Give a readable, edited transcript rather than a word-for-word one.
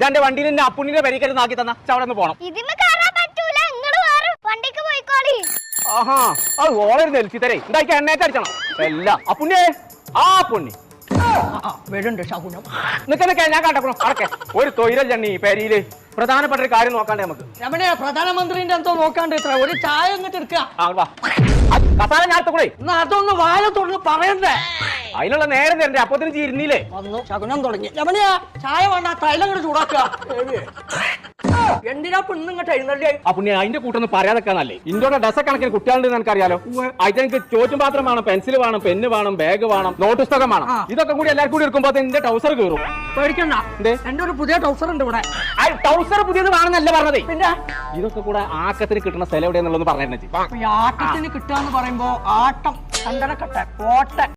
എന്റെ വണ്ടിയിൽ എന്നെ അപ്പുണ്ണിന്റെ പരിക്കൽ നാക്കി തന്ന അവിടെ പോണം. ആഹാ അത് ഓളൊരു നെൽച്ചി തരേ എന്തായിക്ക് എണ്ണേറ്റ് അടിച്ചണം എല്ല അപ്പുണ്ണിയേ ആ പുണ്ണി വരുന്നുണ്ട് ശകുനം. നിനക്ക് ഞാൻ കണ്ടക്കണം അടക്കെ ഒരു തൊഴിലല്ലണ്ണി പെരിയില് പ്രധാനപ്പെട്ട ഒരു കാര്യം നോക്കാണ്ടേ നമുക്ക്. രമണേ പ്രധാനമന്ത്രിന്റെ എന്തോ നോക്കാണ്ട് ഇത്ര ഒരു ചായ എന്നിട്ട് എടുക്കുക. കസാല ഞാനത്തെ കൂടെ എന്നാ അതൊന്ന് വായ തുറന്ന് പറയണ്ടേ. അതിനുള്ള നേരം തരണ്ടേ അപ്പത്തിന് ചീരുന്നില്ലേ വന്നു ശകുനം തുടങ്ങി. രമണിയാ ചായ വേണ്ട തൈലം കൂടെ ചൂടാക്കുക. എന്തിനാ പെണ്ണ് ഇങ്ങോട്ട് എഴുന്നള്ളി? അപ്പുണ്ണി അതിന്റെ കൂട്ടൊന്നും പറയാതെക്കാന്നല്ലേ ഇന്ത്യയുടെ ഡസ കണക്കിന് കുട്ടികളുണ്ട് എനിക്കറിയാലോ. അതിനെനിക്ക് ചോറ്റും പാത്രം വേണം, പെൻസിൽ വേണം, പെന്ന് വേണം, ബാഗ് വേണം, നോട്ട് പുസ്തകം വേണം. ഇതൊക്കെ കൂടി എല്ലാവരും കൂടി എടുക്കുമ്പോ എന്റെ ടൗസർ കയറും. പേടിക്കണ്ട, എന്റെ ഒരു പുതിയ ടൗസർ ഉണ്ട് ഇവിടെ. ടൗസർ പുതിയത് വേണമെന്നല്ല പറഞ്ഞതേ. പിന്നെ ഇതൊക്കെ കൂടെ ആക്കത്തിന് കിട്ടുന്ന സ്ഥലം എവിടെയെന്നുള്ളത് പറഞ്ഞു. ആട്ടത്തിന് കിട്ടുക എന്ന് പറയുമ്പോ ആട്ടം ചന്ദനക്കട്ടെ കോട്ട